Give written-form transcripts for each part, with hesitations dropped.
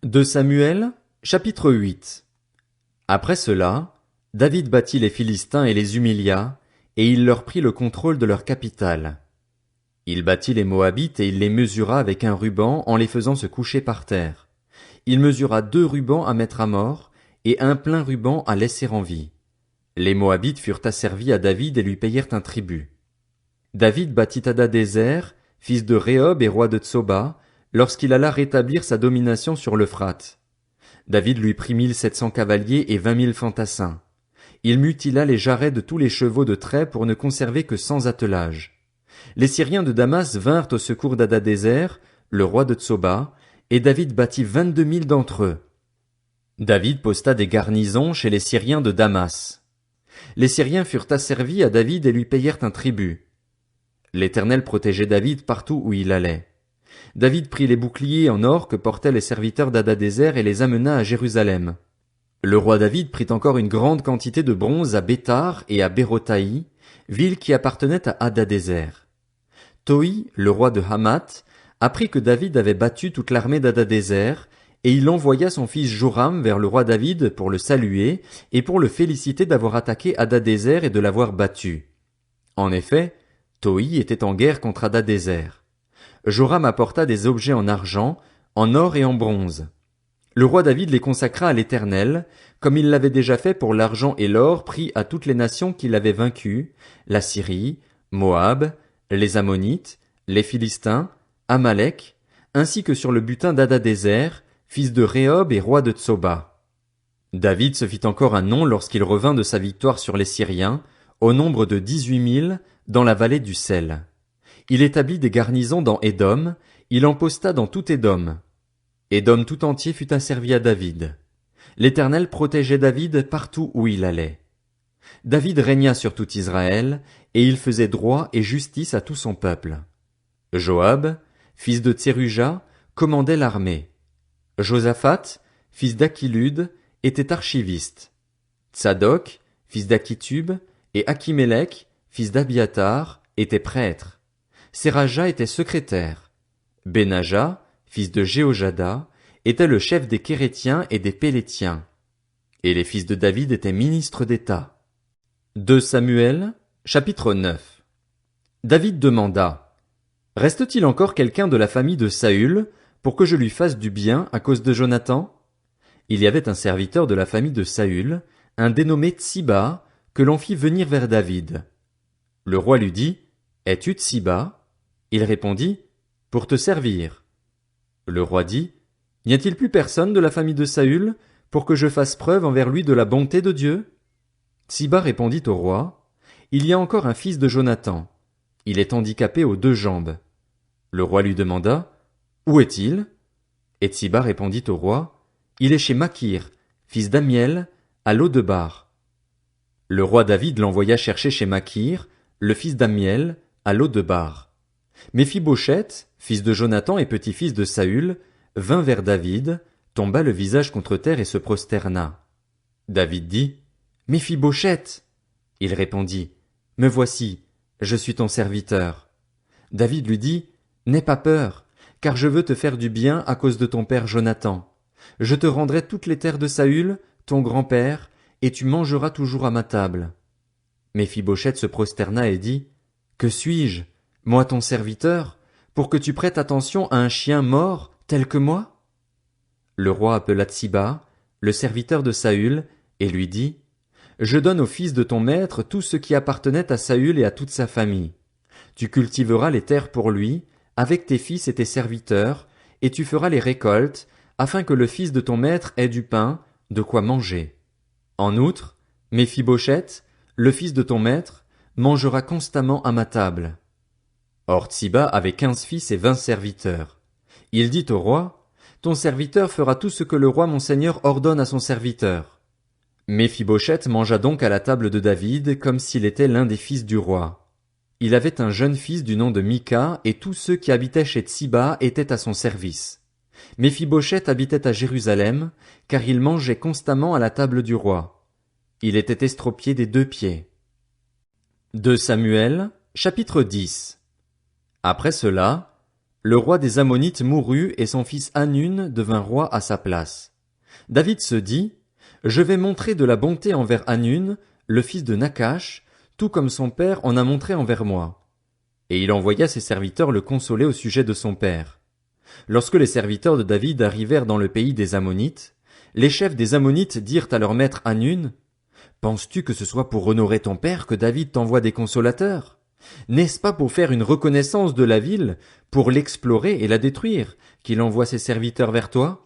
2 Samuel, chapitre 8. Après cela, David battit les Philistins et les humilia, et il leur prit le contrôle de leur capitale. Il battit les Moabites et il les mesura avec un ruban en les faisant se coucher par terre. Il mesura 2 rubans à mettre à mort, et un plein ruban à laisser en vie. Les Moabites furent asservis à David et lui payèrent un tribut. David battit Hadadézer, fils de Rehob et roi de Tsoba, lorsqu'il alla rétablir sa domination sur l'Euphrate. David lui prit 1700 cavaliers et 20 000 fantassins. Il mutila les jarrets de tous les chevaux de trait pour ne conserver que 100 attelages. Les Syriens de Damas vinrent au secours d'Hadadézer, le roi de Tsoba, et David battit 22 000 d'entre eux. David posta des garnisons chez les Syriens de Damas. Les Syriens furent asservis à David et lui payèrent un tribut. L'Éternel protégeait David partout où il allait. David prit les boucliers en or que portaient les serviteurs d'Hadadézer et les amena à Jérusalem. Le roi David prit encore une grande quantité de bronze à Béthar et à Bérotaï, villes qui appartenaient à Hadadézer. Toi, le roi de Hamath, apprit que David avait battu toute l'armée d'Hadadézer, et il envoya son fils Joram vers le roi David pour le saluer et pour le féliciter d'avoir attaqué Hadadézer et de l'avoir battu. En effet, Toi était en guerre contre Hadadézer. Joram apporta des objets en argent, en or et en bronze. Le roi David les consacra à l'Éternel, comme il l'avait déjà fait pour l'argent et l'or pris à toutes les nations qu'il avait vaincues, la Syrie, Moab, les Ammonites, les Philistins, Amalek, ainsi que sur le butin d'Hadadézer, fils de Rehob et roi de Tsoba. David se fit encore un nom lorsqu'il revint de sa victoire sur les Syriens, au nombre de 18 000, dans la vallée du sel. Il établit des garnisons dans Édom, il en posta dans tout Édom. Édom tout entier fut asservi à David. L'Éternel protégeait David partout où il allait. David régna sur tout Israël, et il faisait droit et justice à tout son peuple. Joab, fils de Tseruja, commandait l'armée. Josaphat, fils d'Achilude, était archiviste. Tsadok, fils d'Achitub, et Achimélec, fils d'Abiatar, étaient prêtres. Séraja était secrétaire. Benaja, fils de Jéhojada, était le chef des Kérétiens et des Pélétiens. Et les fils de David étaient ministres d'État. 2 Samuel, chapitre 9. David demanda: Reste-t-il encore quelqu'un de la famille de Saül, pour que je lui fasse du bien à cause de Jonathan? Il y avait un serviteur de la famille de Saül, un dénommé Tsiba, que l'on fit venir vers David. Le roi lui dit: Es-tu Tsiba? Il répondit: Pour te servir. Le roi dit: N'y a-t-il plus personne de la famille de Saül, pour que je fasse preuve envers lui de la bonté de Dieu? Tsiba répondit au roi: Il y a encore un fils de Jonathan. Il est handicapé aux 2 jambes. Le roi lui demanda: Où est-il? Et Tsiba répondit au roi: Il est chez Makir, fils d'Amiel, à Lo-debar. Le roi David l'envoya chercher chez Makir, le fils d'Amiel, à Lo-debar. Méphibosheth, fils de Jonathan et petit-fils de Saül, vint vers David, tomba le visage contre terre et se prosterna. David dit: Méphibosheth. Il répondit: Me voici, je suis ton serviteur. David lui dit: N'aie pas peur, car je veux te faire du bien à cause de ton père Jonathan. Je te rendrai toutes les terres de Saül, ton grand-père, et tu mangeras toujours à ma table. Méphibosheth se prosterna et dit: Que suis-je, moi ton serviteur, pour que tu prêtes attention à un chien mort tel que moi? Le roi appela Tsiba, le serviteur de Saül, et lui dit: Je donne au fils de ton maître tout ce qui appartenait à Saül et à toute sa famille. Tu cultiveras les terres pour lui, avec tes fils et tes serviteurs, et tu feras les récoltes, afin que le fils de ton maître ait du pain, de quoi manger. En outre, Méphibosheth, le fils de ton maître, mangera constamment à ma table. Or Tsiba avait 15 fils et 20 serviteurs. Il dit au roi: Ton serviteur fera tout ce que le roi mon seigneur ordonne à son serviteur. Méphibosheth mangea donc à la table de David comme s'il était l'un des fils du roi. Il avait un jeune fils du nom de Mika, et tous ceux qui habitaient chez Tsiba étaient à son service. Méphibosheth habitait à Jérusalem, car il mangeait constamment à la table du roi. Il était estropié des 2 pieds. 2 Samuel, chapitre 10. Après cela, Le roi des Ammonites mourut et son fils Hanun devint roi à sa place. David se dit, je vais montrer de la bonté envers Hanun, le fils de Nakash, tout comme son père en a montré envers moi. Et il envoya ses serviteurs le consoler au sujet de son père. Lorsque les serviteurs de David arrivèrent dans le pays des Ammonites, les chefs des Ammonites dirent à leur maître Hanun, penses-tu que ce soit pour honorer ton père que David t'envoie des consolateurs? N'est-ce pas pour faire une reconnaissance de la ville, pour l'explorer et la détruire, qu'il envoie ses serviteurs vers toi?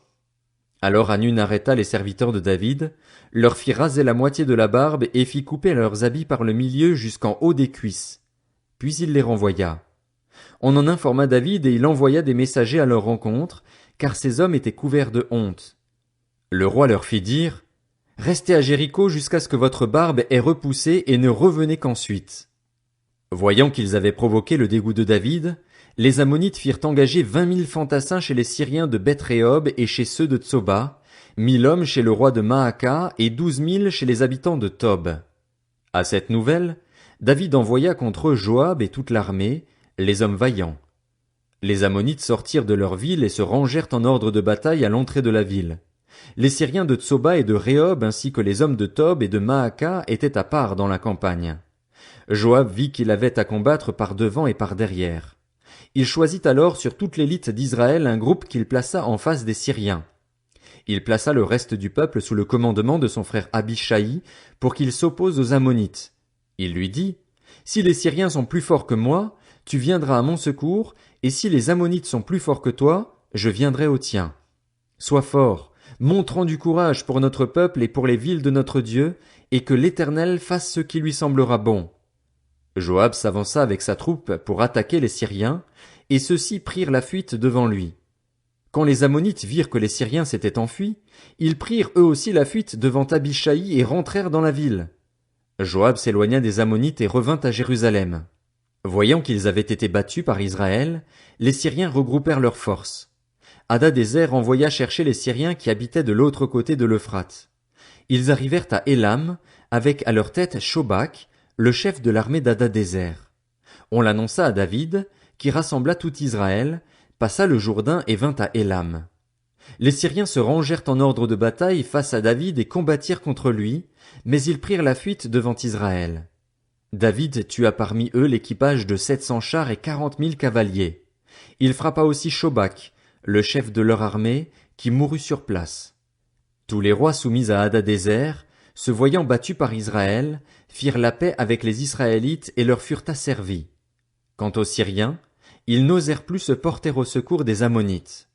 Alors Hanun arrêta les serviteurs de David, leur fit raser la moitié de la barbe et fit couper leurs habits par le milieu jusqu'en haut des cuisses. Puis il les renvoya. On en informa David et il envoya des messagers à leur rencontre, car ces hommes étaient couverts de honte. Le roi leur fit dire, restez à Jéricho jusqu'à ce que votre barbe ait repoussé et ne revenez qu'ensuite. Voyant qu'ils avaient provoqué le dégoût de David, les Ammonites firent engager 20 000 fantassins chez les Syriens de Beth-Rehob et chez ceux de Tsoba, 1 000 hommes chez le roi de Maaka et 12 000 chez les habitants de Tob. À cette nouvelle, David envoya contre eux Joab et toute l'armée, les hommes vaillants. Les Ammonites sortirent de leur ville et se rangèrent en ordre de bataille à l'entrée de la ville. Les Syriens de Tsoba et de Rehob ainsi que les hommes de Tob et de Maaka étaient à part dans la campagne. Joab vit qu'il avait à combattre par devant et par derrière. Il choisit alors sur toute l'élite d'Israël un groupe qu'il plaça en face des Syriens. Il plaça le reste du peuple sous le commandement de son frère Abishai pour qu'il s'oppose aux Ammonites. Il lui dit, si les Syriens sont plus forts que moi, tu viendras à mon secours, et si les Ammonites sont plus forts que toi, je viendrai au tien. Sois fort, montrant du courage pour notre peuple et pour les villes de notre Dieu, et que l'Éternel fasse ce qui lui semblera bon. Joab s'avança avec sa troupe pour attaquer les Syriens, et ceux-ci prirent la fuite devant lui. Quand les Ammonites virent que les Syriens s'étaient enfuis, ils prirent eux aussi la fuite devant Abishai et rentrèrent dans la ville. Joab s'éloigna des Ammonites et revint à Jérusalem. Voyant qu'ils avaient été battus par Israël, les Syriens regroupèrent leurs forces. Hadadézer envoya chercher les Syriens qui habitaient de l'autre côté de l'Euphrate. Ils arrivèrent à Élam, avec à leur tête Shobak, le chef de l'armée d'Hadadézer. On l'annonça à David, qui rassembla tout Israël, passa le Jourdain et vint à Élam. Les Syriens se rangèrent en ordre de bataille face à David et combattirent contre lui, mais ils prirent la fuite devant Israël. David tua parmi eux l'équipage de 700 chars et 40 000 cavaliers. Il frappa aussi Shobak, le chef de leur armée, qui mourut sur place. Tous les rois soumis à Hadadézer, se voyant battus par Israël, firent la paix avec les Israélites et leur furent asservis. Quant aux Syriens, ils n'osèrent plus se porter au secours des Ammonites.